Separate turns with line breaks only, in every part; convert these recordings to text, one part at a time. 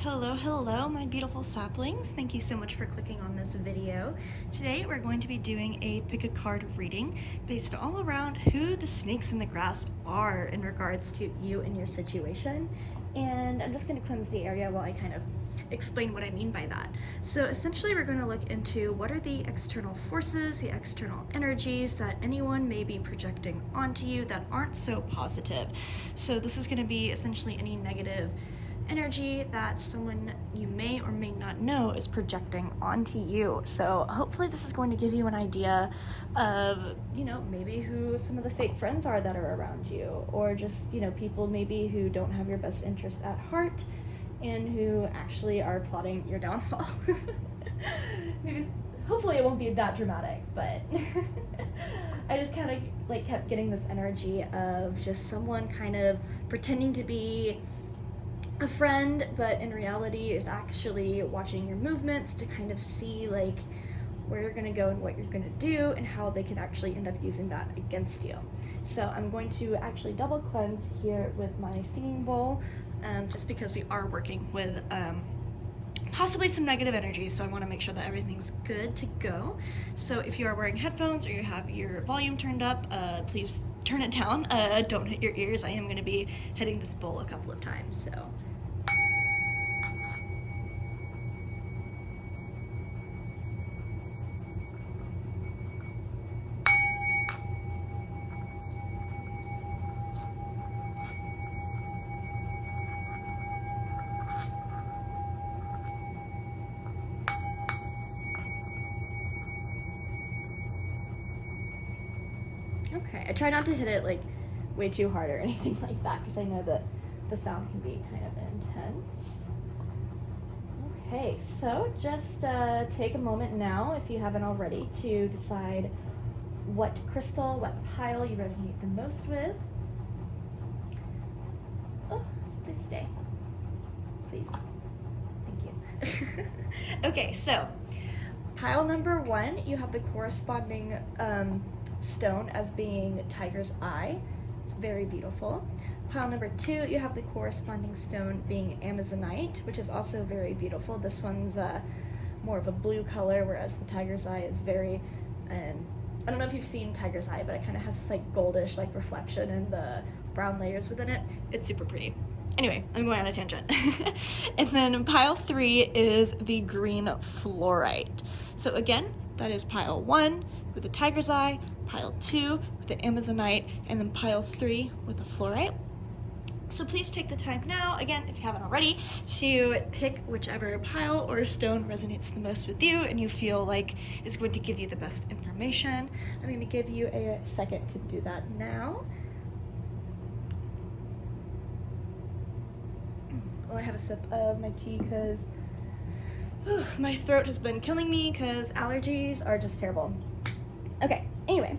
Hello, my beautiful saplings. Thank you so much for clicking on this video. Today, we're going to be doing a pick a card reading based all around who the snakes in the grass are in regards to you and your situation. And I'm just going to cleanse the area while I kind of explain what I mean by that. So essentially, we're going to look into what are the external forces, the external energies that anyone may be projecting onto you that aren't so positive. So this is going to be essentially any negative energy that someone you may or may not know is projecting onto you. So hopefully this is going to give you an idea of, maybe who some of the fake friends are that are around you, or just, people maybe who don't have your best interest at heart and who actually are plotting your downfall. Hopefully it won't be that dramatic, but I just kind of kept getting this energy of just someone kind of pretending to be a friend, but in reality is actually watching your movements to kind of see where you're gonna go and what you're gonna do and how they can actually end up using that against you. So I'm going to actually double cleanse here with my singing bowl, just because we are working with possibly some negative energy, so I want to make sure that everything's good to go. So if you are wearing headphones or you have your volume turned up, please turn it down. Don't hit your ears. I am going to be hitting this bowl a couple of times, so. Okay, I try not to hit it way too hard or anything like that, because I know that the sound can be kind of intense. Okay, so just take a moment now, if you haven't already, to decide what crystal, what pile you resonate the most with. Oh, please stay. Please. Thank you. Okay, so pile number 1, you have the corresponding stone as being Tiger's Eye. It's very beautiful. Pile number 2, you have the corresponding stone being Amazonite, which is also very beautiful. This one's more of a blue color, whereas the Tiger's Eye is very, I don't know if you've seen Tiger's Eye, but it kind of has this goldish reflection and the brown layers within it. It's super pretty. Anyway, I'm going on a tangent. And then pile 3 is the green fluorite. So again, that is pile 1 with the Tiger's Eye, pile 2 with the Amazonite, and then pile 3 with the fluorite. So please take the time now, again, if you haven't already, to pick whichever pile or stone resonates the most with you and you feel like is going to give you the best information. I'm going to give you a second to do that now. Well, I had a sip of my tea because my throat has been killing me because allergies are just terrible. Okay, anyway,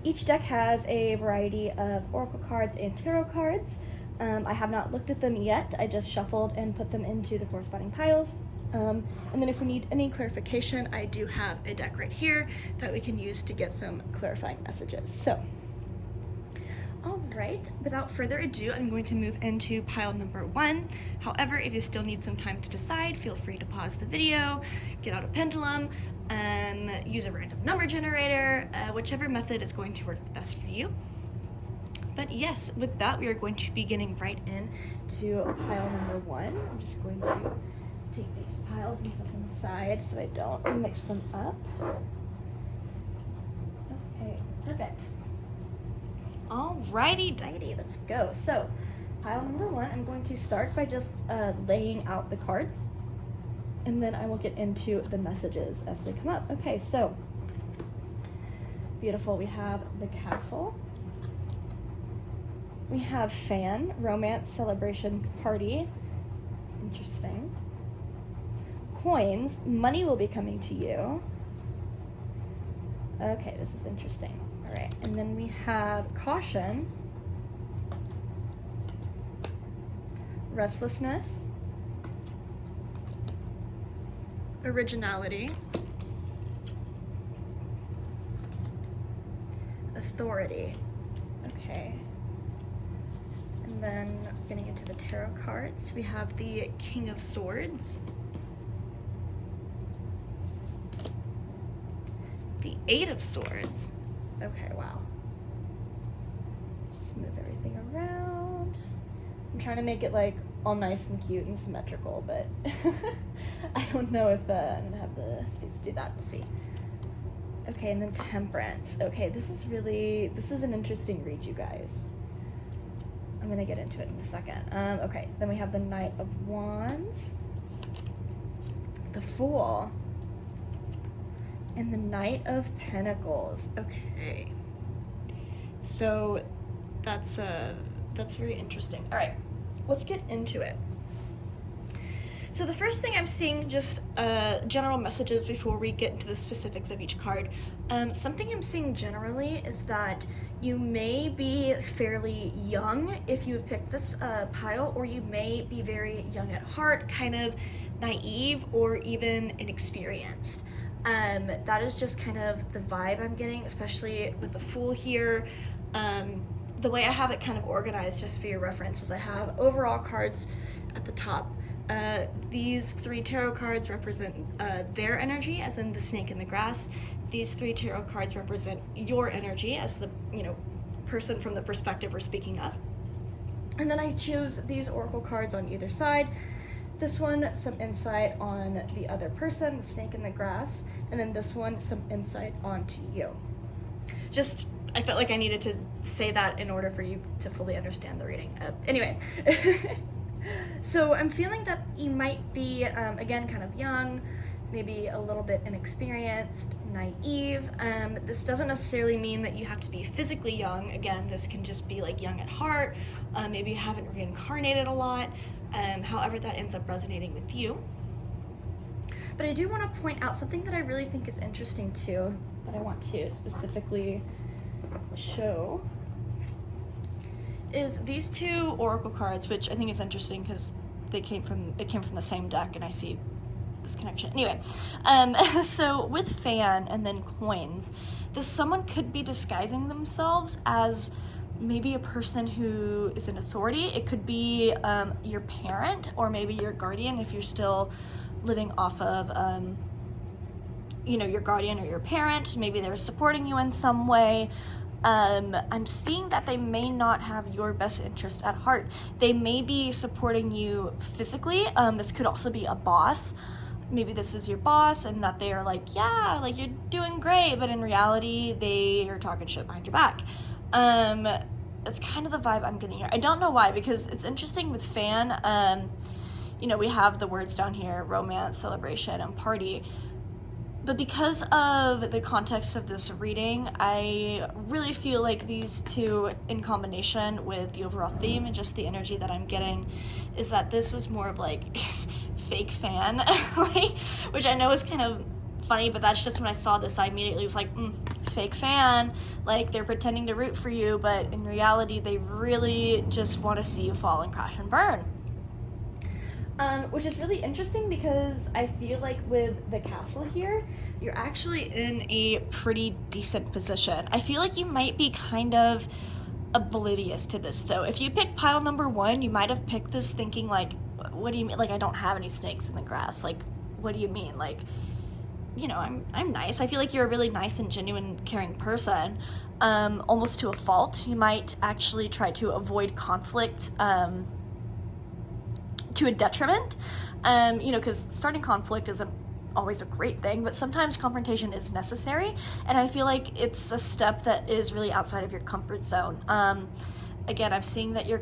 each deck has a variety of oracle cards and tarot cards. I have not looked at them yet. I just shuffled and put them into the corresponding piles. And then if we need any clarification, I do have a deck right here that we can use to get some clarifying messages. So, all right, without further ado, I'm going to move into pile number 1. However, if you still need some time to decide, feel free to pause the video, get out a pendulum, use a random number generator, whichever method is going to work the best for you. But yes, with that, we are going to be getting right in to pile number 1. I'm just going to take these piles and set them aside so I don't mix them up. Okay, perfect. Alrighty dighty, let's go. So, pile number 1, I'm going to start by just laying out the cards, and then I will get into the messages as they come up. Okay, so, beautiful. We have the Castle. We have Fan, Romance, Celebration, Party. Interesting. Coins, money will be coming to you. Okay, this is interesting. All right, and then we have Caution, Restlessness, Originality, Authority. Okay. And And then getting into the tarot cards, we have the King of Swords, the Eight of Swords. Okay, wow. Just move everything around. I'm trying to make it like all nice and cute and symmetrical, but I don't know if I'm gonna have the space to do that. We'll see. Okay, and then Temperance. Okay, this is an interesting read, you guys. I'm gonna get into it in a second. Okay, then we have the Knight of Wands, the Fool, and the Knight of Pentacles. Okay, so that's very interesting. All right, let's get into it. So the first thing I'm seeing, just general messages before we get into the specifics of each card. Something I'm seeing generally is that you may be fairly young if you've picked this pile, or you may be very young at heart, kind of naive, or even inexperienced. That is just kind of the vibe I'm getting, especially with the Fool here. The way I have it kind of organized, just for your reference, is I have overall cards at the top. These 3 tarot cards represent their energy, as in the snake in the grass. These 3 tarot cards represent your energy, as the person from the perspective we're speaking of. And then I choose these oracle cards on either side. This one, some insight on the other person, the snake in the grass, and then this one, some insight onto you. Just, I felt like I needed to say that in order for you to fully understand the reading. Anyway. So I'm feeling that you might be, again, kind of young, maybe a little bit inexperienced, naive. This doesn't necessarily mean that you have to be physically young. Again, this can just be like young at heart. Maybe you haven't reincarnated a lot. However that ends up resonating with you. But I do want to point out something that I really think is interesting too, that I want to specifically show, is these 2 oracle cards, which I think is interesting because it came from the same deck, and I see this connection. Anyway, so with Fan and then Coins, someone could be disguising themselves as maybe a person who is in authority. It could be your parent, or maybe your guardian if you're still living off of your guardian or your parent. Maybe they're supporting you in some way. I'm seeing that they may not have your best interest at heart. They may be supporting you physically. This could also be a boss. Maybe this is your boss, and that they are like, yeah, like, you're doing great, but in reality, they are talking shit behind your back. That's kind of the vibe I'm getting here. I don't know why, because it's interesting with Fan. We have the words down here: romance, celebration, and party. But because of the context of this reading, I really feel like these 2, in combination with the overall theme and just the energy that I'm getting, is that this is more of like fake Fan, which I know is kind of funny, but that's just when I saw this, I immediately was like, fake Fan, like they're pretending to root for you, but in reality, they really just want to see you fall and crash and burn. Which is really interesting because I feel like with the castle here, you're actually in a pretty decent position. I feel like you might be kind of oblivious to this, though. If you pick pile number 1, you might have picked this thinking like, what do you mean? Like, I don't have any snakes in the grass. Like, what do you mean? Like, I'm nice. I feel like you're a really nice and genuine, caring person, almost to a fault. You might actually try to avoid conflict, to a detriment, because starting conflict isn't always a great thing, but sometimes confrontation is necessary, and I feel like it's a step that is really outside of your comfort zone. Again, I'm seeing that you're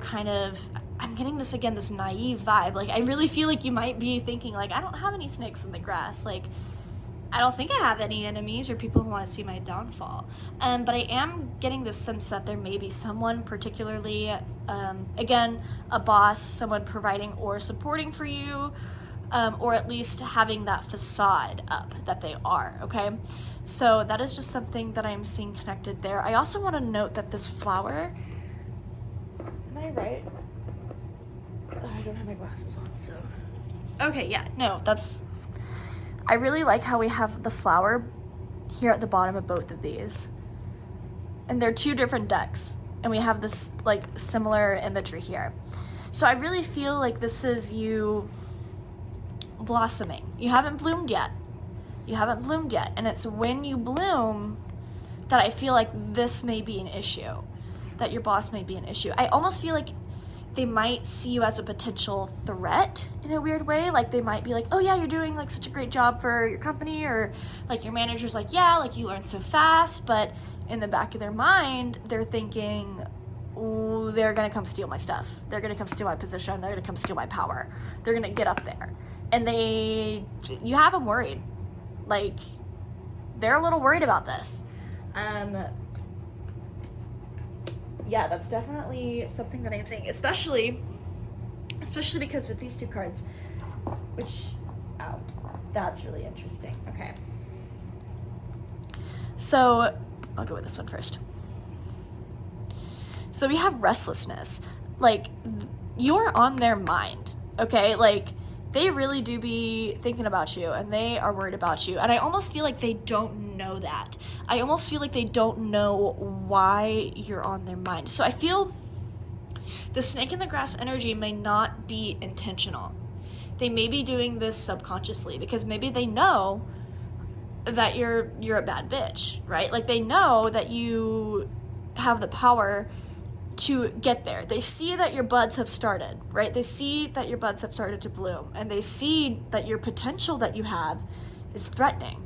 I'm getting this naive vibe. Like, I really feel like you might be thinking, like, I don't have any snakes in the grass. Like, I don't think I have any enemies or people who want to see my downfall. But I am getting this sense that there may be someone particularly, again, a boss, someone providing or supporting for you, or at least having that facade up that they are, okay? So that is just something that I'm seeing connected there. I also want to note that this flower, am I right? Oh, I don't have my glasses on, so. Okay, yeah, no, I really like how we have the flower here at the bottom of both of these. And they're 2 different decks. And we have this like similar imagery here. So I really feel like this is you blossoming. You haven't bloomed yet. You haven't bloomed yet. And it's when you bloom that I feel like this may be an issue, that your boss may be an issue. I almost feel like they might see you as a potential threat in a weird way. Like they might be like, oh yeah, you're doing like such a great job for your company, or like your manager's like, yeah, like you learn so fast, but in the back of their mind, they're thinking, oh, they're gonna come steal my stuff. They're gonna come steal my position. They're gonna come steal my power. They're gonna get up there. And you have them worried. Like, they're a little worried about this. Yeah, that's definitely something that I'm seeing, especially because with these two cards, that's really interesting. Okay. So, I'll go with this one first. So we have restlessness. Like, you're on their mind, okay? Like, they really do be thinking about you, and they are worried about you. And I almost feel like they don't know that. I almost feel like they don't know why you're on their mind. So I feel the snake in the grass energy may not be intentional. They may be doing this subconsciously because maybe they know that you're a bad bitch, right? Like they know that you have the power to get there. They see that your buds have started, right? They see that your buds have started to bloom, and they see that your potential that you have is threatening.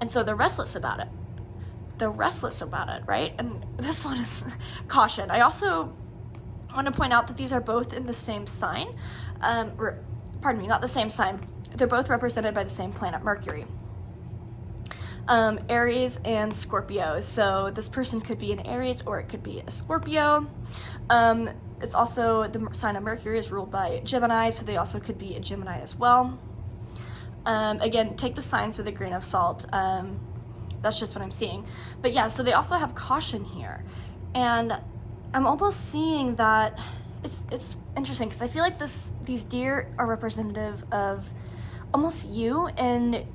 And so they're restless about it. They're restless about it, right? And this one is caution. I also want to point out that these are both in the same sign. Pardon me, not the same sign. They're both represented by the same planet, Mercury. Aries and Scorpio. So this person could be an Aries or it could be a Scorpio. It's also the sign of Mercury is ruled by Gemini, so they also could be a Gemini as well. Again, take the signs with a grain of salt. That's just what I'm seeing. But yeah, so they also have caution here. And I'm almost seeing that it's interesting because I feel like these deer are representative of almost you and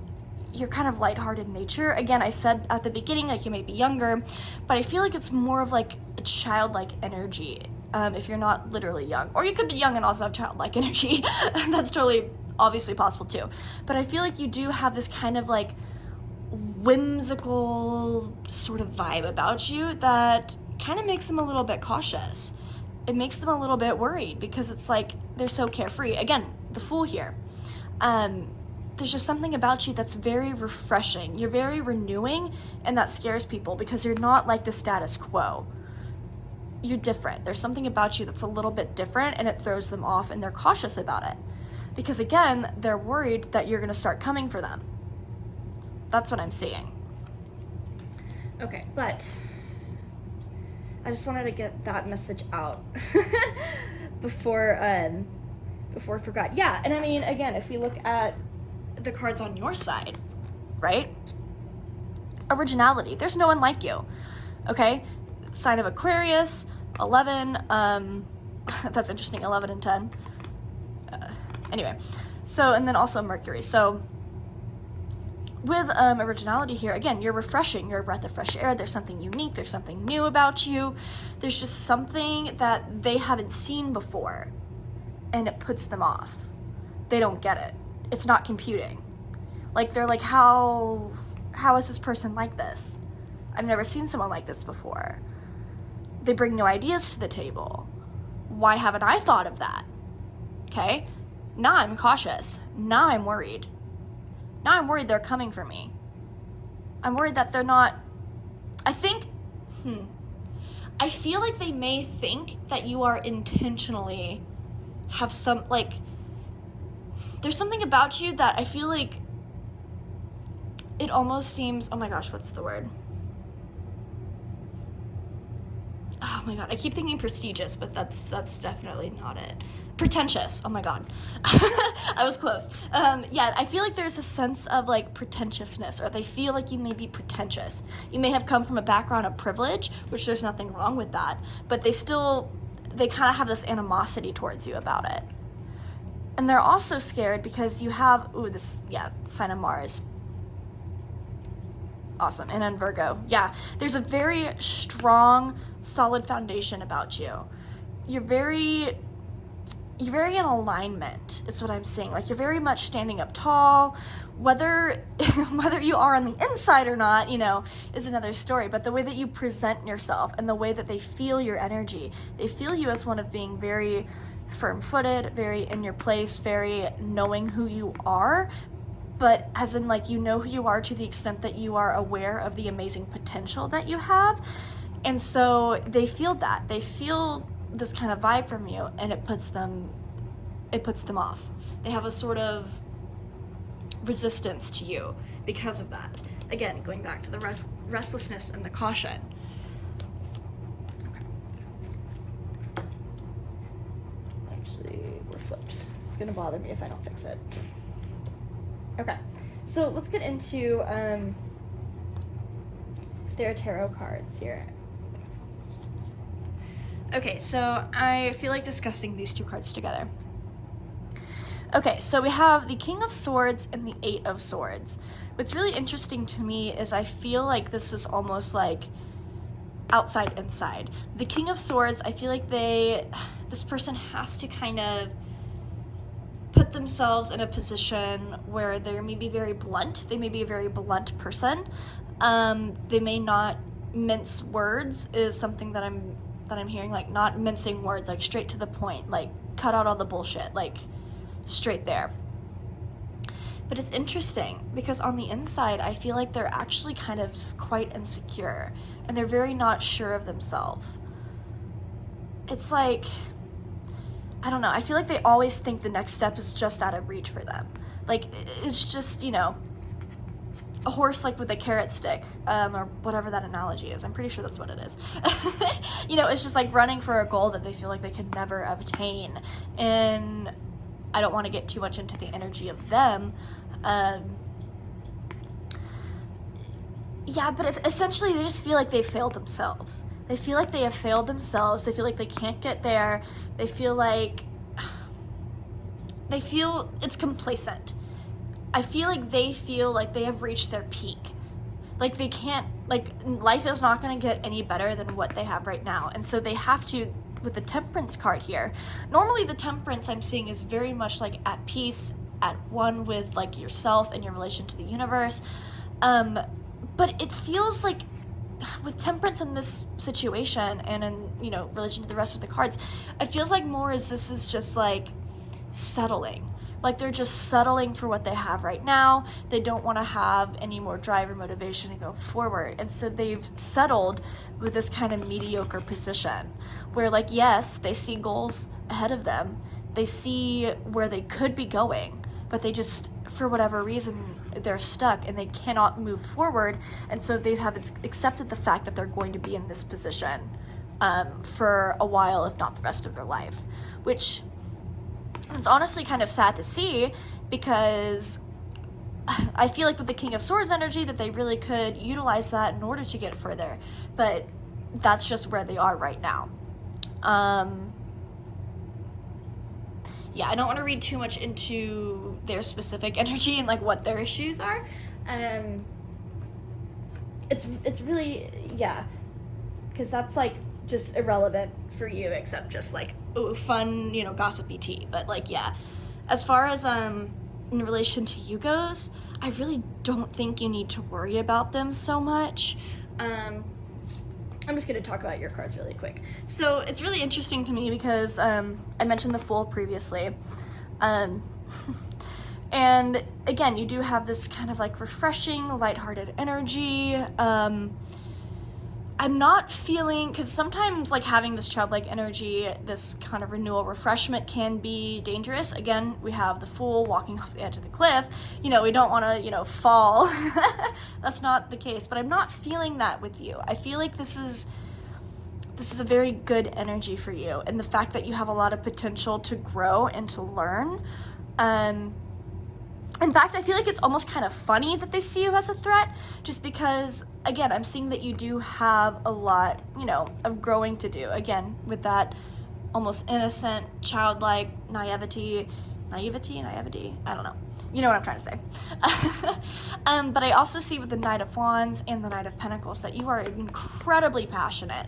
your kind of lighthearted nature. Again, I said at the beginning, like you may be younger, but I feel like it's more of like a childlike energy if you're not literally young. Or you could be young and also have childlike energy. That's totally obviously possible too. But I feel like you do have this kind of like whimsical sort of vibe about you that kind of makes them a little bit cautious. It makes them a little bit worried because it's like they're so carefree. Again, the Fool here. There's just something about you that's very refreshing. You're very renewing, and that scares people because you're not like the status quo. You're different. There's something about you that's a little bit different, and it throws them off, and they're cautious about it. Because again, they're worried that you're going to start coming for them. That's what I'm seeing. Okay, but I just wanted to get that message out before I forgot. Yeah, and I mean, again, if we look at the cards on your side, right? Originality. There's no one like you, okay? Sign of Aquarius, 11, that's interesting, 11 and 10. Anyway, so, and then also Mercury. So, with originality here, again, you're refreshing. You're a breath of fresh air. There's something unique. There's something new about you. There's just something that they haven't seen before, and it puts them off. They don't get it. It's not computing. Like, they're like, how is this person like this? I've never seen someone like this before. They bring new ideas to the table. Why haven't I thought of that? Okay? Now I'm cautious. Now I'm worried. Now I'm worried they're coming for me. I'm worried that they're not... I feel like they may think that you are intentionally have some, like... There's something about you that I feel like it almost seems... Oh my gosh, what's the word? Oh my god, I keep thinking prestigious, but that's definitely not it. Pretentious. Oh my god. I was close. Yeah, I feel like there's a sense of like pretentiousness, or they feel like you may be pretentious. You may have come from a background of privilege, which there's nothing wrong with that, but they kind of have this animosity towards you about it. And they're also scared because you have, sign of Mars. Awesome. And then Virgo. Yeah, there's a very strong, solid foundation about you. You're very in alignment, is what I'm saying. Like, you're very much standing up tall. Whether you are on the inside or not, you know, is another story. But the way that you present yourself and the way that they feel your energy, they feel you as one of being very firm-footed, very in your place, very knowing who you are, but as in, like, you know who you are to the extent that you are aware of the amazing potential that you have. And so they feel that. They feel this kind of vibe from you, and it puts them off. They have a sort of resistance to you because of that. Again, going back to the restlessness and the caution. Okay. Actually, we're flipped. It's gonna bother me if I don't fix it. Okay, so let's get into their tarot cards here. Okay, so I feel like discussing these two cards together. Okay, so we have the King of Swords and the Eight of Swords. What's really interesting to me is I feel like this is almost like outside inside. The King of Swords, I feel like this person has to kind of put themselves in a position where they may be very blunt. They may be a very blunt person. They may not mince words, is something that I'm hearing, like not mincing words, like straight to the point, like cut out all the bullshit, like straight there. But it's interesting because on the inside, I feel like they're actually kind of quite insecure and they're very not sure of themselves. It's like, I don't know, I feel like they always think the next step is just out of reach for them. Like, it's just, you know, a horse like with a carrot stick, or whatever that analogy is. I'm pretty sure that's what it is. You know, it's just like running for a goal that they feel like they can never obtain. And I don't want to get too much into the energy of them. Yeah, but essentially they just feel like they failed themselves. They feel like they have failed themselves. They feel like they can't get there. They feel it's complacent. I feel like they feel like they have reached their peak. Like they can't, like life is not going to get any better than what they have right now. And so they have to, with the Temperance card here, normally the Temperance I'm seeing is very much like at peace, at one with like yourself and your relation to the universe. But it feels like with Temperance in this situation and in, you know, relation to the rest of the cards, it feels like more as this is just like settling. Like they're just settling for what they have right now. They don't want to have any more drive or motivation to go forward. And so they've settled with this kind of mediocre position where, like, yes, they see goals ahead of them. They see where they could be going, but they just, for whatever reason, they're stuck and they cannot move forward. And so they have accepted the fact that they're going to be in this position for a while, if not the rest of their life, which it's honestly kind of sad to see because I feel like with the King of Swords energy that they really could utilize that in order to get further, but that's just where they are right now. Yeah, I don't want to read too much into their specific energy and like what their issues are. It's really, yeah, because that's like just irrelevant for you except just like, ooh, fun, you know, gossipy tea. But like, yeah, as far as in relation to you goes, I really don't think you need to worry about them so much. I'm just going to talk about your cards really quick. So it's really interesting to me because I mentioned the Fool previously. And again, you do have this kind of like refreshing, lighthearted energy. I'm not feeling, because sometimes like having this childlike energy, this kind of renewal refreshment can be dangerous. Again, we have the Fool walking off the edge of the cliff. You know, we don't want to, you know, fall. That's not the case, but I'm not feeling that with you. I feel like this is a very good energy for you, and the fact that you have a lot of potential to grow and to learn. In fact, I feel like it's almost kind of funny that they see you as a threat, just because, again, I'm seeing that you do have a lot, you know, of growing to do. Again, with that almost innocent, childlike naivety, naivety, naivety, I don't know. You know what I'm trying to say. But I also see with the Knight of Wands and the Knight of Pentacles that you are incredibly passionate.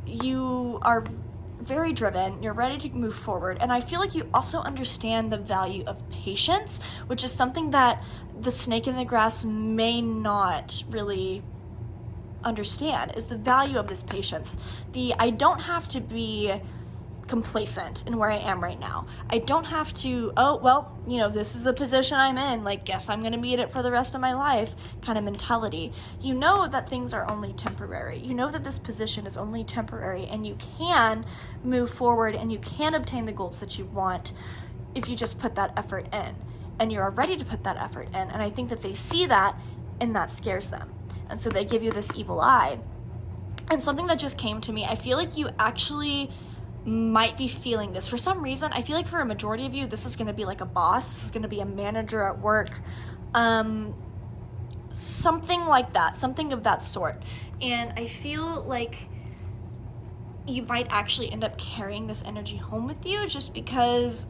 You are very driven, you're ready to move forward, and I feel like you also understand the value of patience, which is something that the snake in the grass may not really understand, is the value of this patience. I don't have to be complacent in where I am right now. I don't have to, oh, well, you know, this is the position I'm in, like, guess I'm gonna be in it for the rest of my life kind of mentality. You know that things are only temporary. You know that this position is only temporary, and you can move forward and you can obtain the goals that you want if you just put that effort in. And you're ready to put that effort in. And I think that they see that, and that scares them. And so they give you this evil eye. And something that just came to me, I feel like you actually might be feeling this. For some reason, I feel like for a majority of you, this is going to be like a boss. This is going to be a manager at work. Something like that. Something of that sort. And I feel like you might actually end up carrying this energy home with you just because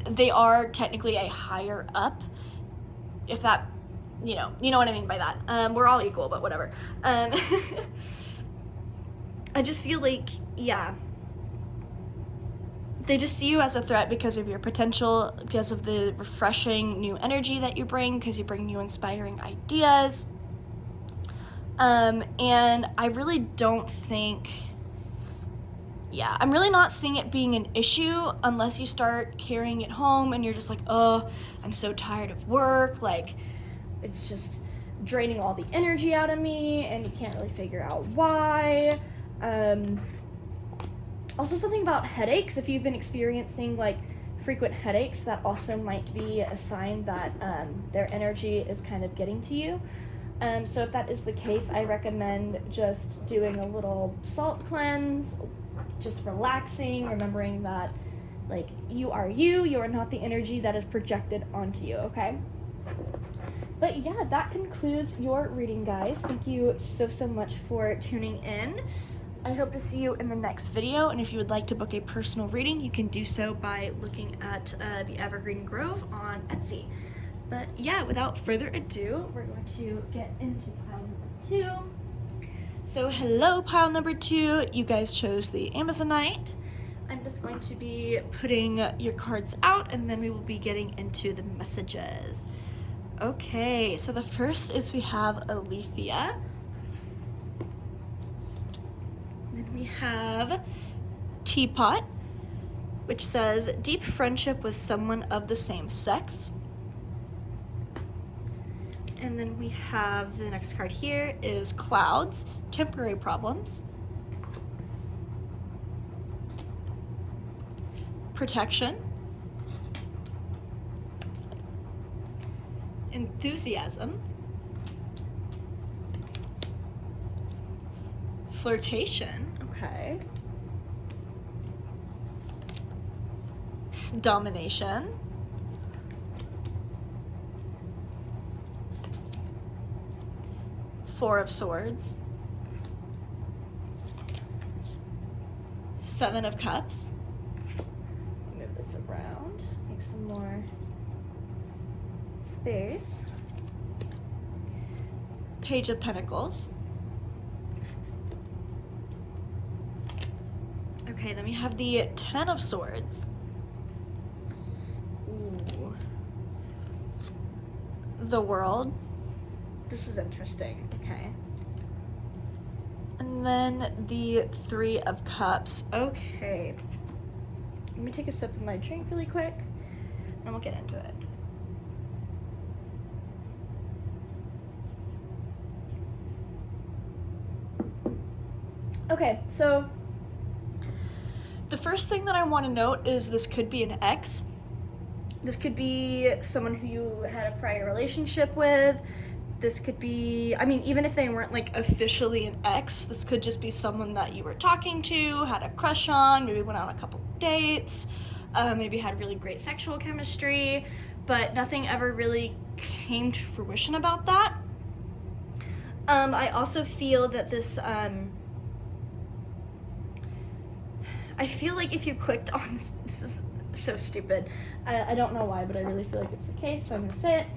they are technically a higher up. If that, you know what I mean by that. We're all equal, but whatever. I just feel like, yeah, they just see you as a threat because of your potential, because of the refreshing new energy that you bring, because you bring new inspiring ideas. And I really don't think, yeah, I'm really not seeing it being an issue unless you start carrying it home and you're just like, oh, I'm so tired of work, like, it's just draining all the energy out of me, and you can't really figure out why. Also, something about headaches. If you've been experiencing like frequent headaches, that also might be a sign that their energy is kind of getting to you. So if that is the case, I recommend just doing a little salt cleanse, just relaxing, remembering that like you are not the energy that is projected onto you, okay? But yeah, that concludes your reading, guys. Thank you so much for tuning in. I hope to see you in the next video, and if you would like to book a personal reading, you can do so by looking at the Evergreen Grove on Etsy. But yeah, without further ado, we're going to get into pile number 2. So hello, pile number 2. You guys chose the Amazonite. I'm just going to be putting your cards out, and then we will be getting into the messages. Okay, so the first is we have Alethea. Then we have Teapot, which says deep friendship with someone of the same sex. And then we have the next card here is Clouds, temporary problems. Protection. Enthusiasm. Flirtation. Okay. Domination. Four of Swords. Seven of Cups. Move this around. Make some more space. Page of Pentacles. Okay, then we have the Ten of Swords. Ooh. The World. This is interesting. Okay. And then the Three of Cups. Okay. Let me take a sip of my drink really quick, and we'll get into it. Okay, so the first thing that I want to note is this could be an ex. This could be someone who you had a prior relationship with. This could be, I mean, even if they weren't like officially an ex, this could just be someone that you were talking to, had a crush on, maybe went on a couple dates, maybe had really great sexual chemistry, but nothing ever really came to fruition about that. I also feel that this, I feel like if you clicked on this is So stupid. I don't know why, but I really feel like it's the case, so I'm gonna say it.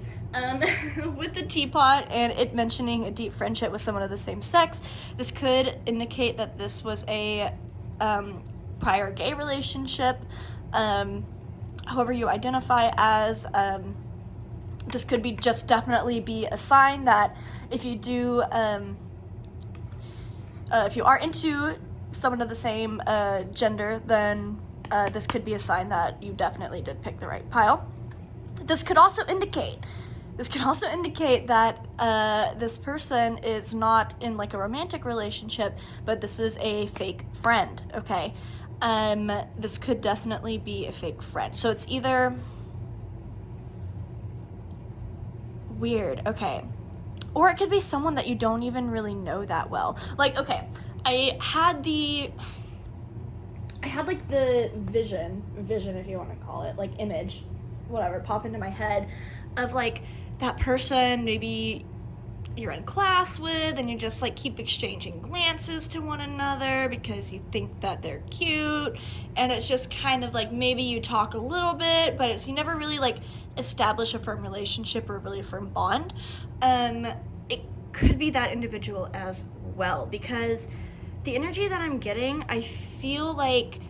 With the teapot and it mentioning a deep friendship with someone of the same sex, this could indicate that this was a prior gay relationship. However you identify as, this could be just definitely be a sign that if you do, if you are into someone of the same gender, then this could be a sign that you definitely did pick the right pile. This could also indicate that this person is not in like a romantic relationship, but this is a fake friend, okay? This could definitely be a fake friend. So it's either weird, okay, or it could be someone that you don't even really know that well. Like, okay, I had like the vision if you want to call it, like image, whatever, pop into my head of like that person maybe you're in class with and you just like keep exchanging glances to one another because you think that they're cute, and it's just kind of like maybe you talk a little bit, but it's you never really like establish a firm relationship or a really firm bond. It could be that individual as well, because the energy that I'm getting, I feel like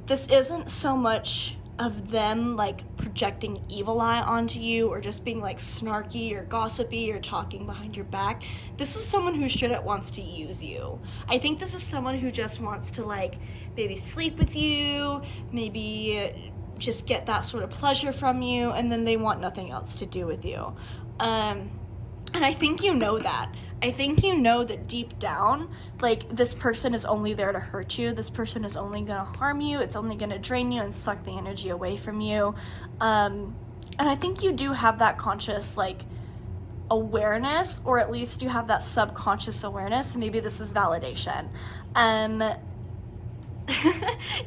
this isn't so much of them like projecting evil eye onto you or just being like snarky or gossipy or talking behind your back. This is someone who straight up wants to use you. I think this is someone who just wants to like maybe sleep with you, maybe just get that sort of pleasure from you, and then they want nothing else to do with you. And I think you know that. I think you know that deep down, like, this person is only there to hurt you. This person is only going to harm you. It's only going to drain you and suck the energy away from you. And I think you do have that conscious, like, awareness, or at least you have that subconscious awareness. Maybe this is validation.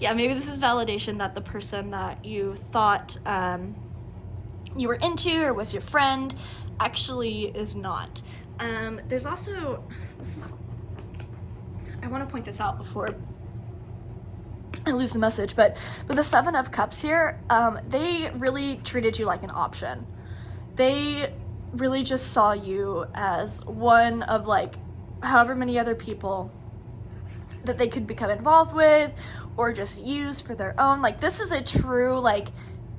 Yeah, maybe this is validation that the person that you thought you were into or was your friend actually is not. There's also, I want to point this out before I lose the message, but with the 7 of Cups here, they really treated you like an option. They really just saw you as one of like however many other people that they could become involved with or just use for their own. Like, this is a true like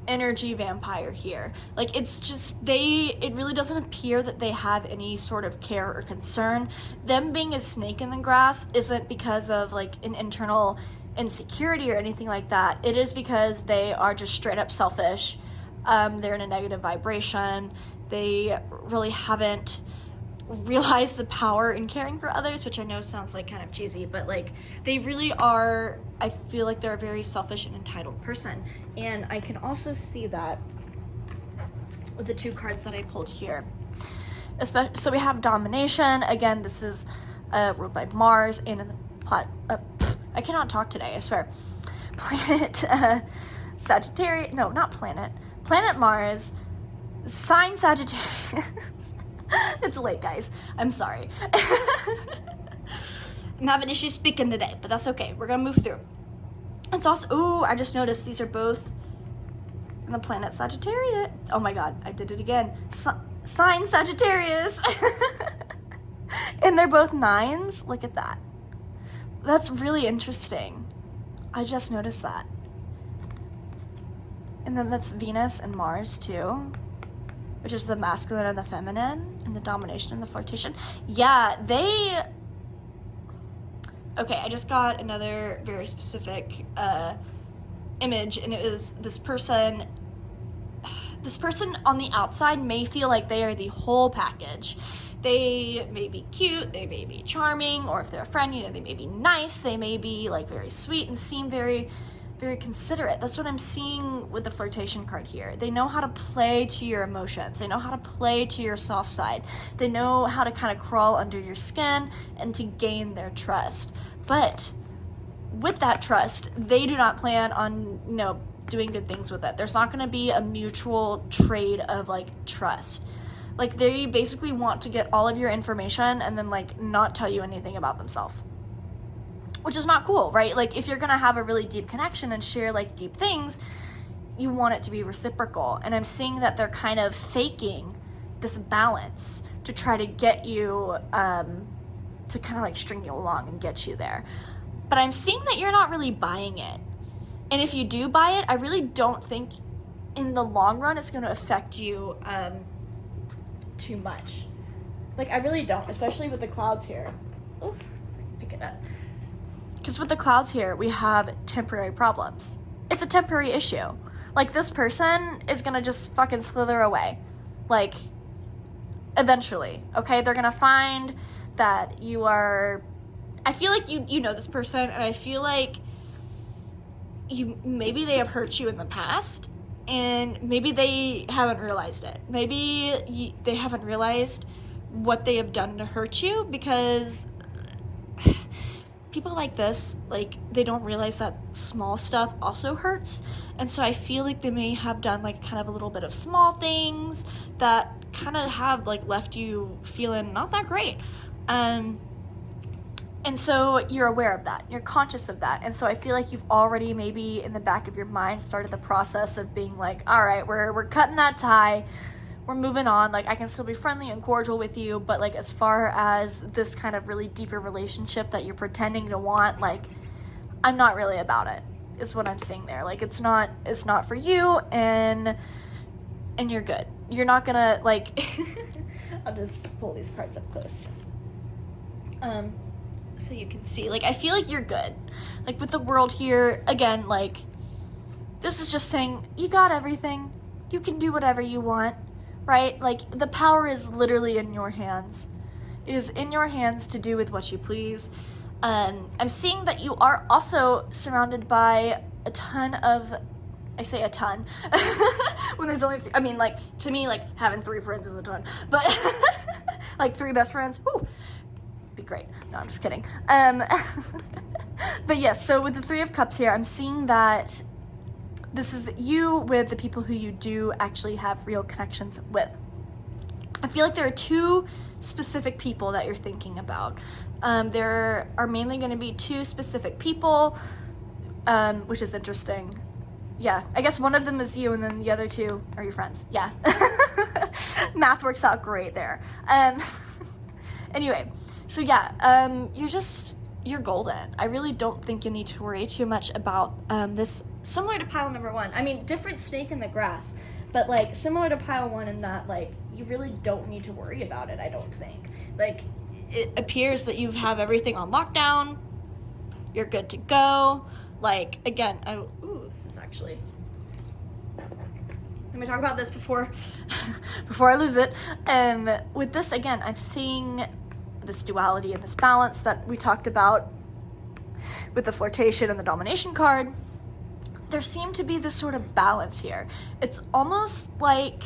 energy vampire here. Like, it's just it really doesn't appear that they have any sort of care or concern. Them being a snake in the grass isn't because of like an internal insecurity or anything like that. It is because they are just straight up selfish. They're in a negative vibration. They really haven't realized the power in caring for others, which I know sounds like kind of cheesy, but like they really are. I feel like they're a very selfish and entitled person, and I can also see that with the 2 cards that I pulled here. So we have domination. Again, this is ruled by Mars, and in the I cannot talk today, I swear. Planet Sagittarius. No, not planet. Planet Mars. Sign Sagittarius. It's late, guys. I'm sorry. I'm having issues speaking today, but that's okay. We're gonna move through. It's also, ooh, I just noticed these are both in the planet Sagittarius. Oh my god, I did it again. Sign Sagittarius. And they're both 9s. Look at that. That's really interesting. I just noticed that. And then that's Venus and Mars too, which is the masculine and the feminine, and the domination and the flirtation. Yeah, okay, I just got another very specific image, and it was this person on the outside may feel like they are the whole package. They may be cute, they may be charming, or if they're a friend, you know, they may be nice, they may be like very sweet and seem very, very considerate. That's what I'm seeing with the flirtation card here. They know how to play to your emotions. They know how to play to your soft side. They know how to kind of crawl under your skin and to gain their trust. But with that trust, they do not plan on, you know, doing good things with it. There's not going to be a mutual trade of like trust. Like, they basically want to get all of your information and then like not tell you anything about themselves. Which is not cool, right? Like, if you're gonna have a really deep connection and share like deep things, you want it to be reciprocal. And I'm seeing that they're kind of faking this balance to try to get you, to kind of like string you along and get you there. But I'm seeing that you're not really buying it. And if you do buy it, I really don't think in the long run it's going to affect you too much. Like, I really don't, especially with the clouds here. Oh, pick it up. Because with the clouds here, we have temporary problems. It's a temporary issue. Like, this person is going to just fucking slither away. Like, eventually, okay? They're going to find that you are... I feel like you know this person, and I feel like maybe they have hurt you in the past, and maybe they haven't realized it. Maybe they haven't realized what they have done to hurt you, because people like this, like, they don't realize that small stuff also hurts. And so I feel like they may have done like kind of a little bit of small things that kind of have like left you feeling not that great. And so you're aware of that, you're conscious of that. And so I feel like you've already maybe in the back of your mind started the process of being like, all right, we're cutting that tie, we're moving on. Like, I can still be friendly and cordial with you, but like, as far as this kind of really deeper relationship that you're pretending to want, like, I'm not really about it, is what I'm seeing there. Like, it's not for you, and you're good. You're not gonna, like, I'll just pull these cards up close. So you can see, like, I feel like you're good. Like, with the world here, again, like, this is just saying, you got everything. You can do whatever you want, right? Like, the power is literally in your hands. It is in your hands to do with what you please. I'm seeing that you are also surrounded by a ton of, I say a ton, when there's only, I mean, like, to me, like, having 3 friends is a ton, but, like, 3 best friends, whoo, be great. No, I'm just kidding. But yes, so with the 3 of Cups here, I'm seeing that this is you with the people who you do actually have real connections with. I feel like there are 2 specific people that you're thinking about. There are mainly going to be 2 specific people, which is interesting. Yeah, I guess one of them is you, and then the other 2 are your friends. Yeah. Math works out great there. Anyway, so yeah, you're golden. I really don't think you need to worry too much about this. Similar to pile number 1. I mean, different snake in the grass, but like similar to pile 1 in that, like, you really don't need to worry about it, I don't think. Like, it appears that you have everything on lockdown. You're good to go. Like, again, this is actually... Let me talk about this before I lose it. With this, again, I'm seeing this duality and this balance that we talked about with the flirtation and the domination card. There seemed to be this sort of balance here. It's almost like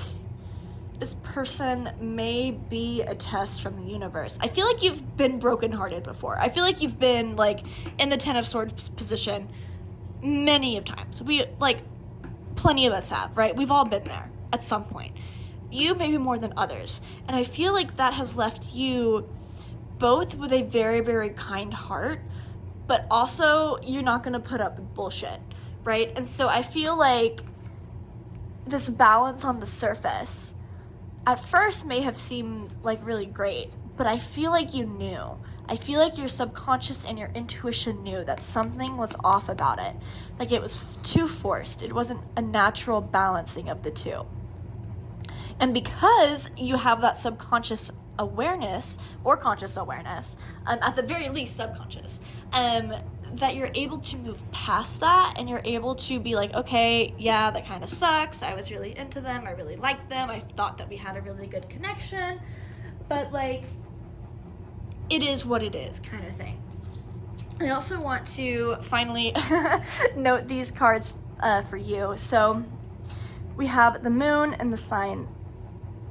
this person may be a test from the universe. I feel like you've been brokenhearted before. I feel like you've been, like, in the 10 of Swords position many of times. Plenty of us have, right? We've all been there at some point. You maybe more than others. And I feel like that has left you both with a very, very kind heart, but also you're not going to put up with bullshit, right? And so I feel like this balance on the surface at first may have seemed like really great, but I feel like you knew. I feel like your subconscious and your intuition knew that something was off about it. Like, it was too forced. It wasn't a natural balancing of the 2. And because you have that subconscious awareness, or conscious awareness, at the very least subconscious, that you're able to move past that, and you're able to be like, okay, yeah, that kind of sucks. I was really into them. I really liked them. I thought that we had a really good connection. But, like, it is what it is, kind of thing. I also want to finally note these cards for you. So we have the moon and the sign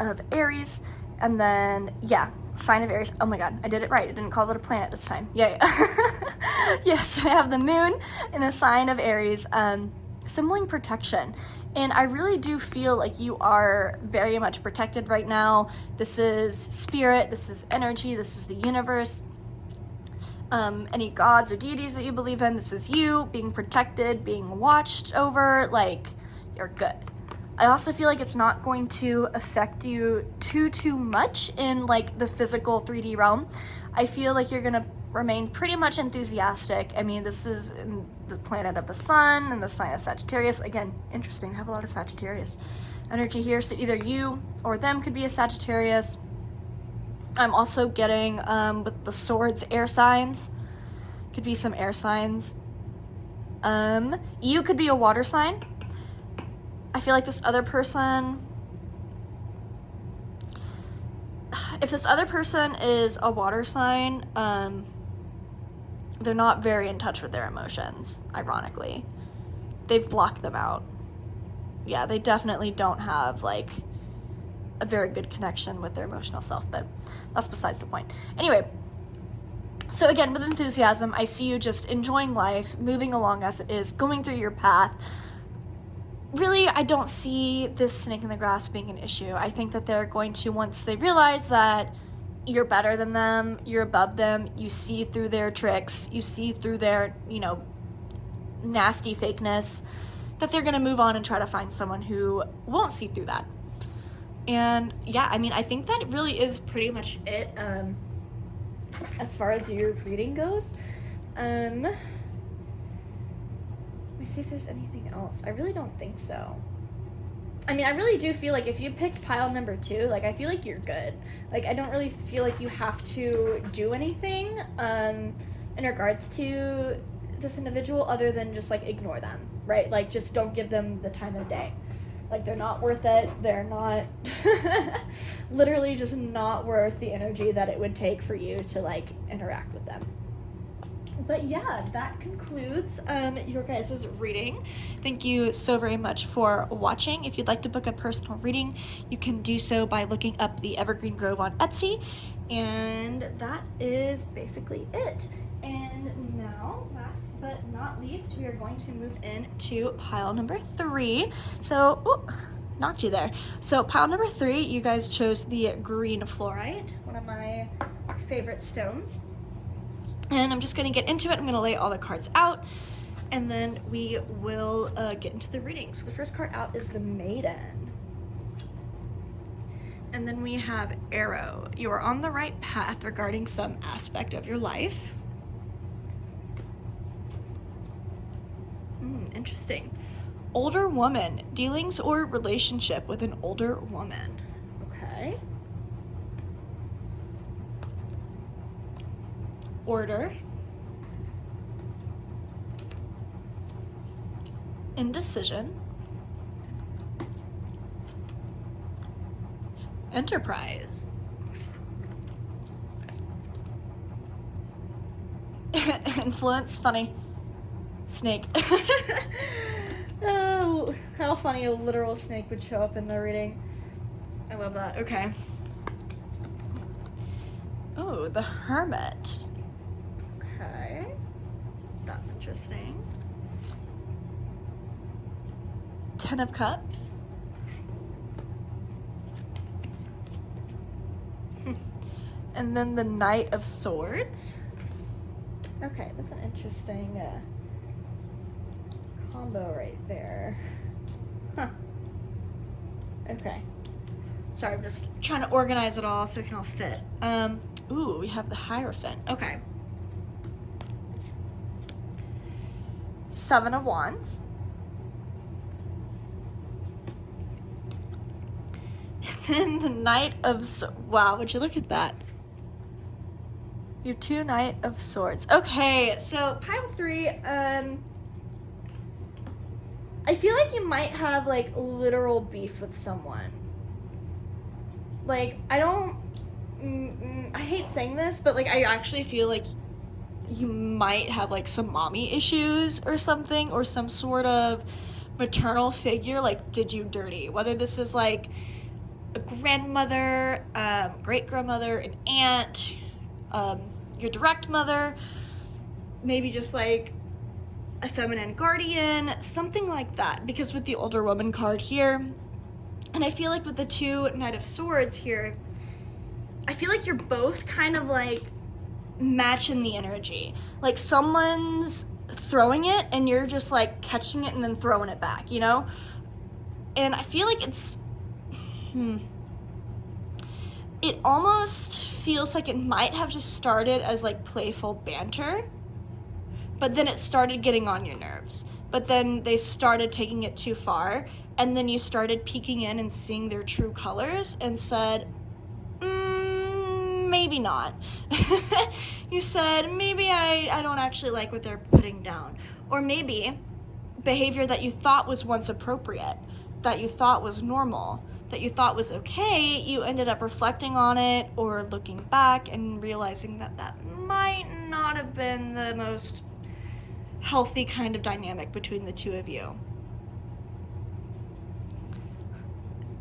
of Aries, and then, yeah, sign of Aries. Oh my god, I did it right. I didn't call it a planet this time. Yay. Yes, I have the moon and the sign of Aries, symboling protection. And I really do feel like you are very much protected right now. This is spirit, this is energy, this is the universe. Any gods or deities that you believe in, this is you being protected, being watched over. Like, you're good. I also feel like it's not going to affect you too much in like the physical 3D realm. I feel like you're gonna remain pretty much enthusiastic. I mean, this is in the planet of the sun and the sign of Sagittarius. Again, interesting to have a lot of Sagittarius energy here. So either you or them could be a Sagittarius. I'm also getting with the swords, air signs. Could be some air signs. You could be a water sign. I feel like this other person, if this other person is a water sign, they're not very in touch with their emotions, ironically. They've blocked them out. Yeah, they definitely don't have like a very good connection with their emotional self, but that's besides the point. Anyway, so again, with enthusiasm, I see you just enjoying life, moving along as it is, going through your path. Really, I don't see this snake in the grass being an issue. I think that they're going to, once they realize that you're better than them, you're above them, you see through their tricks, you see through their, nasty fakeness, that they're going to move on and try to find someone who won't see through that. And yeah, I mean, I think that really is pretty much it as far as your reading goes. Let me see if there's anything else. I really don't think so. I mean, I really do feel like if you picked pile number 2, like, I feel like you're good. Like, I don't really feel like you have to do anything in regards to this individual other than just, like, ignore them, right? Like, just don't give them the time of day. Like, they're not worth it. They're not, literally just not worth the energy that it would take for you to, like, interact with them. But yeah, that concludes your guys' reading. Thank you so very much for watching. If you'd like to book a personal reading, you can do so by looking up the Evergreen Grove on Etsy. And that is basically it. And now, last but not least, we are going to move into pile number 3. So, knocked you there. So pile number 3, you guys chose the green fluorite, one of my favorite stones. And I'm just going to get into it. I'm going to lay all the cards out, and then we will get into the reading. So the first card out is the Maiden. And then we have Arrow. You are on the right path regarding some aspect of your life. Interesting. Older woman. Dealings or relationship with an older woman. Okay. Order. Indecision. Enterprise. Influence. Funny. Snake. Oh, how funny a literal snake would show up in the reading. I love that. Okay. Oh, the Hermit. Okay. That's interesting. 10 of Cups. And then the Knight of Swords. Okay, that's an interesting combo right there. Huh. Okay. Sorry, I'm just trying to organize it all so it can all fit. Ooh, we have the Hierophant. Okay. 7 of Wands. And the Knight of wow, would you look at that? Your 2 Knight of Swords. Okay, so pile 3, I feel like you might have, like, literal beef with someone. Like, I don't, I hate saying this, but, like, I actually feel like you might have, like, some mommy issues or something, or some sort of maternal figure, like, did you dirty. Whether this is, like, a grandmother, great-grandmother, an aunt, your direct mother, maybe just, like, a feminine guardian, something like that. Because with the older woman card here, and I feel like with the 2 Knight of Swords here, I feel like you're both kind of, like, matching the energy. Like, someone's throwing it, and you're just, like, catching it and then throwing it back, you know? And I feel like it almost feels like it might have just started as like playful banter, but then it started getting on your nerves. But then they started taking it too far, and then you started peeking in and seeing their true colors and said, maybe not. You said, maybe I don't actually like what they're putting down. Or maybe behavior that you thought was once appropriate, that you thought was normal, that you thought was okay, you ended up reflecting on it or looking back and realizing that that might not have been the most healthy kind of dynamic between the two of you.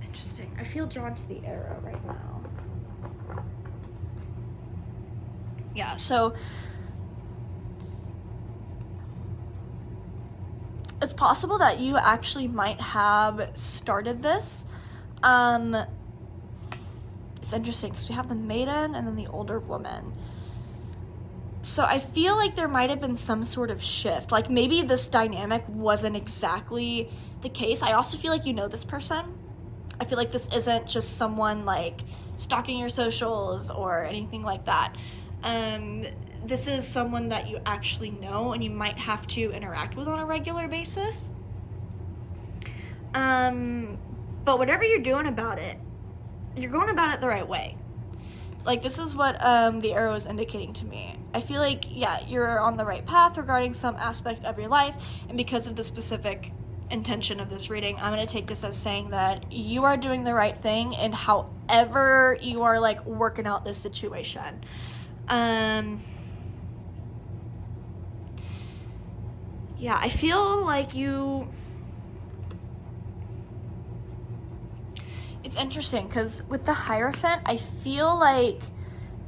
Interesting. I feel drawn to the arrow right now. Yeah, so it's possible that you actually might have started this. It's interesting because we have the maiden and then the older woman. So I feel like there might have been some sort of shift. Like maybe this dynamic wasn't exactly the case. I also feel like you know this person. I feel like this isn't just someone like stalking your socials or anything like that. This is someone that you actually know and you might have to interact with on a regular basis. But whatever you're doing about it, you're going about it the right way. Like, this is what the arrow is indicating to me. I feel like, yeah, you're on the right path regarding some aspect of your life, and because of the specific intention of this reading, I'm going to take this as saying that you are doing the right thing in however you are, like, working out this situation. Yeah, I feel like it's interesting because with the Hierophant, I feel like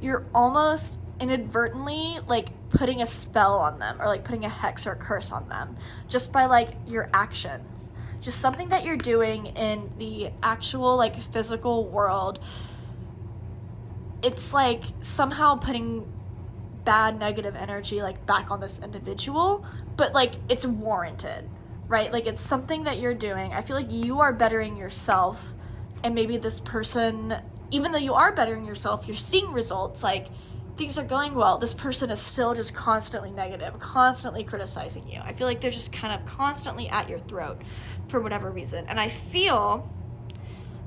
you're almost inadvertently like putting a spell on them or like putting a hex or a curse on them just by like your actions. Just something that you're doing in the actual like physical world. It's like somehow putting bad negative energy like back on this individual, but like it's warranted, right? Like it's something that you're doing. I feel like you are bettering yourself, and maybe this person, even though you are bettering yourself, you're seeing results, like things are going well, this person is still just constantly negative, constantly criticizing you. I feel like they're just kind of constantly at your throat for whatever reason. And I feel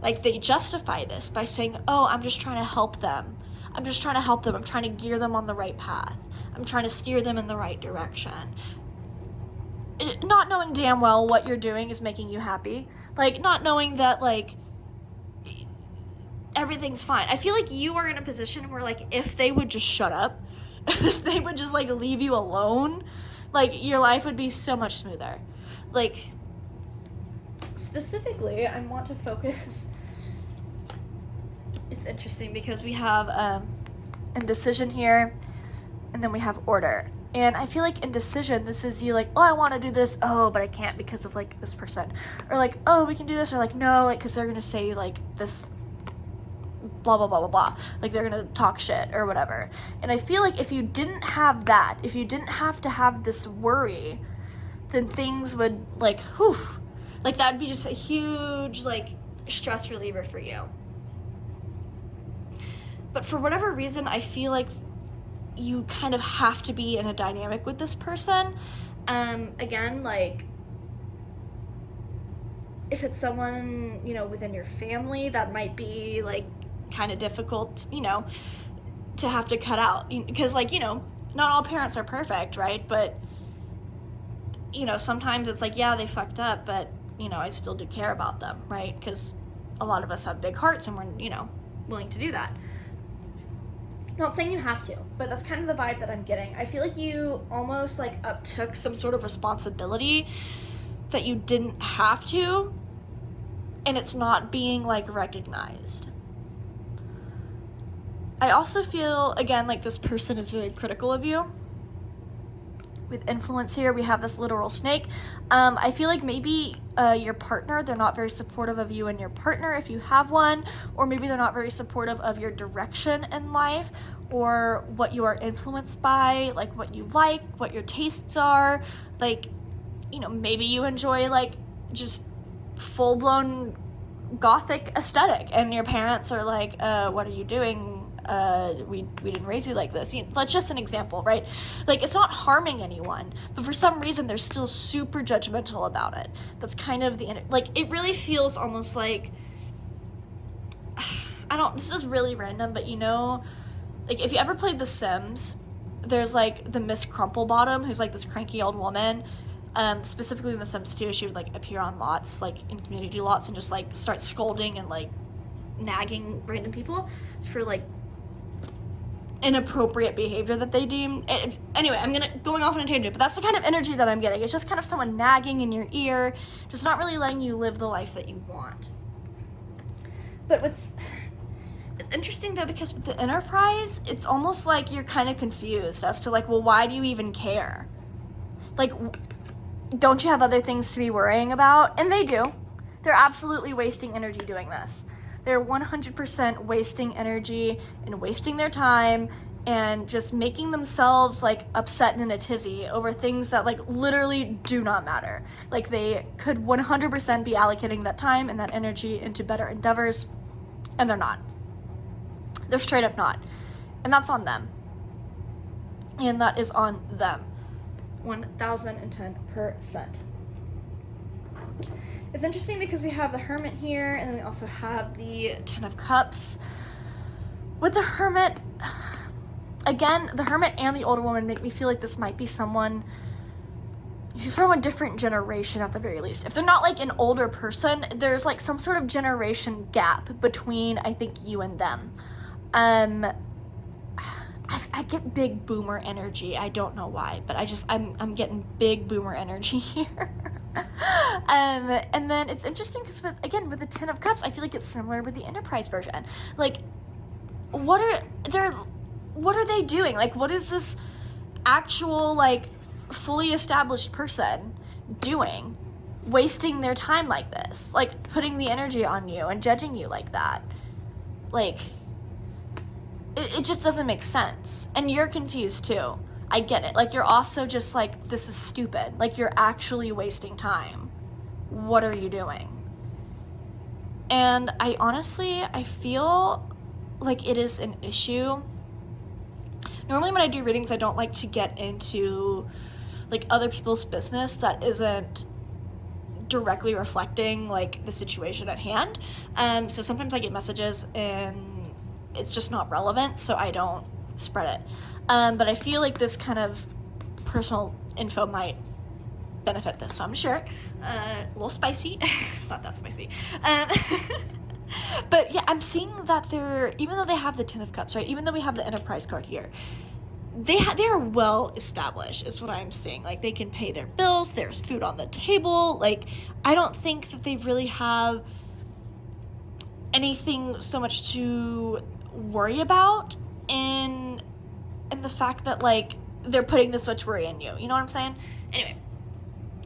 like they justify this by saying, oh, I'm just trying to help them. I'm just trying to help them. I'm trying to gear them on the right path. I'm trying to steer them in the right direction. Not knowing damn well what you're doing is making you happy. Like, not knowing that, like, everything's fine. I feel like you are in a position where, like, if they would just shut up, if they would just, like, leave you alone, like, your life would be so much smoother. Like, specifically, I want to focus. It's interesting because we have indecision here, and then we have order. And I feel like indecision, this is you like, oh, I want to do this, oh, but I can't because of, like, this person. Or, like, oh, we can do this, or, like, no, like, because they're going to say, like, this blah, blah, blah, blah, blah. Like, they're going to talk shit or whatever. And I feel like if you didn't have that, if you didn't have to have this worry, then things would, like, whew. Like, that would be just a huge, like, stress reliever for you. But for whatever reason, I feel like you kind of have to be in a dynamic with this person. Again, like, if it's someone, you know, within your family, that might be, like, kind of difficult, you know, to have to cut out. Because, like, you know, not all parents are perfect, right? But, you know, sometimes it's like, yeah, they fucked up, but, you know, I still do care about them, right? Because a lot of us have big hearts and we're, you know, willing to do that. Not saying you have to, but that's kind of the vibe that I'm getting. I feel like you almost like uptook some sort of responsibility that you didn't have to, and it's not being like recognized. I also feel, again, like this person is very critical of you. With influence here, we have this literal snake. I feel like maybe your partner, they're not very supportive of you and your partner if you have one, or maybe they're not very supportive of your direction in life or what you are influenced by, like what you like, what your tastes are. Like, you know, maybe you enjoy like just full-blown gothic aesthetic, and your parents are like, what are you doing? We didn't raise you like this. That's just an example, right? Like, it's not harming anyone, but for some reason they're still super judgmental about it. That's kind of it really feels almost like, this is really random, but like, if you ever played The Sims, there's like the Miss Crumplebottom, who's like this cranky old woman. Specifically in The Sims 2, she would like appear on lots, like in community lots, and just like start scolding and like nagging random people for like inappropriate behavior that they deem. Anyway, I'm going off on a tangent, but that's the kind of energy that I'm getting. It's just kind of someone nagging in your ear, just not really letting you live the life that you want. But it's interesting though, because with the Enterprise, it's almost like you're kind of confused as to like, well, why do you even care? Like, don't you have other things to be worrying about? And they do. They're absolutely wasting energy doing this. They're 100% wasting energy and wasting their time and just making themselves like upset and in a tizzy over things that like literally do not matter. Like, they could 100% be allocating that time and that energy into better endeavors, and they're not. They're straight up not. And that's on them. And that is on them. 1010%. It's interesting because we have the Hermit here, and then we also have the Ten of Cups. With the Hermit, again, the Hermit and the older woman make me feel like this might be someone who's from a different generation at the very least. If they're not like an older person, there's like some sort of generation gap between, I think, you and them. I get big boomer energy. I don't know why, but I'm getting big boomer energy here. And then it's interesting because with the Ten of Cups, I feel like it's similar with the Enterprise version. Like, what are they doing? Like, what is this actual like fully established person doing, wasting their time like this, like putting the energy on you and judging you like that? Like, it just doesn't make sense. And you're confused too. I get it. Like, you're also just like, this is stupid. Like, you're actually wasting time. What are you doing? And I feel like it is an issue. Normally when I do readings, I don't like to get into like other people's business that isn't directly reflecting like the situation at hand. So sometimes I get messages and it's just not relevant, so I don't spread it. But I feel like this kind of personal info might benefit this, so I'm sure. A little spicy. It's not that spicy. But yeah, I'm seeing that even though they have the Ten of Cups, right? Even though we have the Enterprise card here, they are well established, is what I'm seeing. Like, they can pay their bills, there's food on the table. Like, I don't think that they really have anything so much to worry about in the fact that like they're putting this much worry in you. You know what I'm saying? Anyway,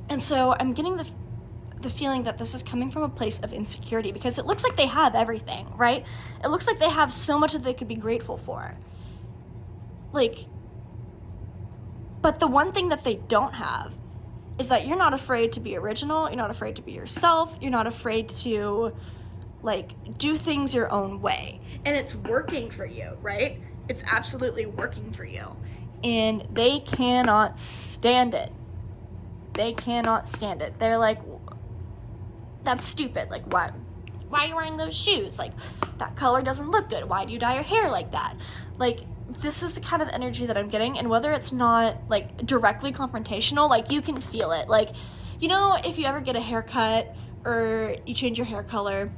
and so I'm getting the feeling that this is coming from a place of insecurity, because it looks like they have everything, right? It looks like they have so much that they could be grateful for. Like, but the one thing that they don't have is that you're not afraid to be original, you're not afraid to be yourself, you're not afraid to like do things your own way. And it's working for you, right? It's absolutely working for you. And they cannot stand it. They cannot stand it. They're like, that's stupid. Like, why are you wearing those shoes? Like, that color doesn't look good. Why do you dye your hair like that? Like, this is the kind of energy that I'm getting. And whether it's not like directly confrontational, like you can feel it. Like, you know, if you ever get a haircut or you change your hair color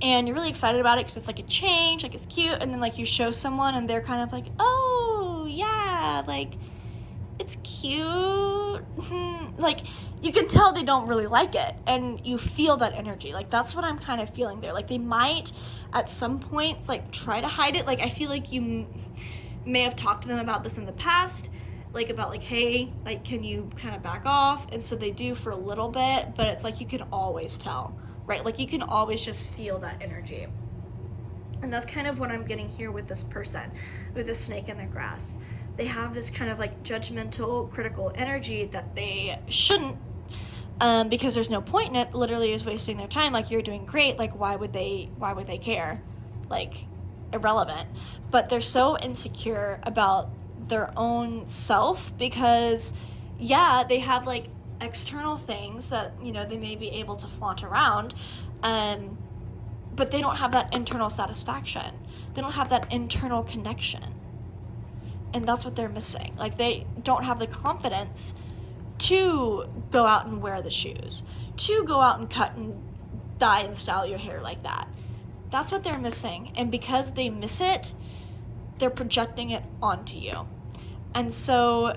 and you're really excited about it because it's like a change, like it's cute, and then like you show someone and they're kind of like, oh yeah, like it's cute. Like, you can tell they don't really like it, and you feel that energy. Like, that's what I'm kind of feeling there. Like, they might at some points like try to hide it. Like, I feel like you may have talked to them about this in the past, like about like, hey, like, can you kind of back off? And so they do for a little bit, but it's like you can always tell, right? Like, you can always just feel that energy. And that's kind of what I'm getting here with this person, with the snake in the grass. They have this kind of like judgmental, critical energy that they shouldn't, because there's no point in it. Literally is wasting their time. Like, you're doing great. Like, why would they care? Like, irrelevant. But they're so insecure about their own self because, yeah, they have like external things that, you know, they may be able to flaunt around, but they don't have that internal satisfaction. They don't have that internal connection. And that's what they're missing. Like, they don't have the confidence to go out and wear the shoes, to go out and cut and dye and style your hair like that. That's what they're missing. And because they miss it, they're projecting it onto you. And so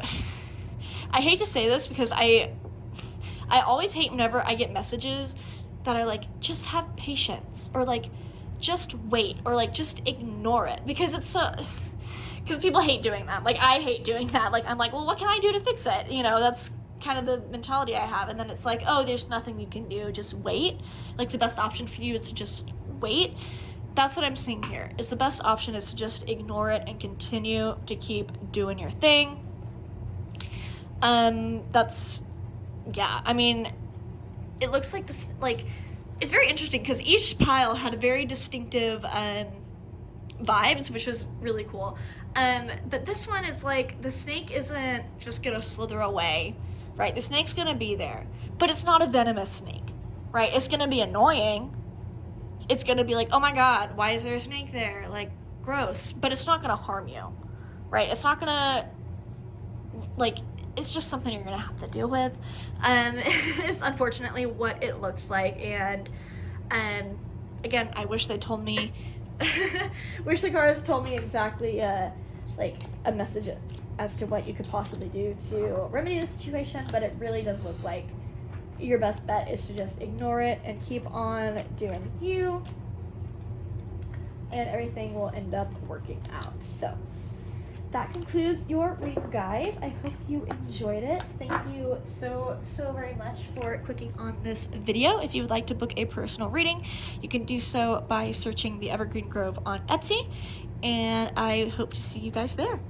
I hate to say this because I always hate whenever I get messages that are like, just have patience, or like, just wait, or like, just ignore it, because it's so, because people hate doing that. Like, I hate doing that. Like, I'm like, well, what can I do to fix it? You know, that's kind of the mentality I have. And then it's like, oh, there's nothing you can do, just wait. Like, the best option for you is to just wait. That's what I'm saying here, is the best option is to just ignore it and continue to keep doing your thing. Yeah, I mean, it looks like this, like, it's very interesting because each pile had a very distinctive vibes, which was really cool. But this one is like, the snake isn't just gonna slither away, right? The snake's gonna be there, but it's not a venomous snake, right? It's gonna be annoying. It's gonna be like, oh my god, why is there a snake there? Like, gross. But it's not gonna harm you, right? It's not gonna, like, it's just something you're gonna have to deal with. It's unfortunately what it looks like. And again, I wish they told me, wish the cards told me exactly like a message as to what you could possibly do to remedy the situation, but it really does look like your best bet is to just ignore it and keep on doing you, and everything will end up working out. So that concludes your reading, guys. I hope you enjoyed it. Thank you so very much for clicking on this video. If you would like to book a personal reading, you can do so by searching the Evergreen Grove on Etsy, and I hope to see you guys there.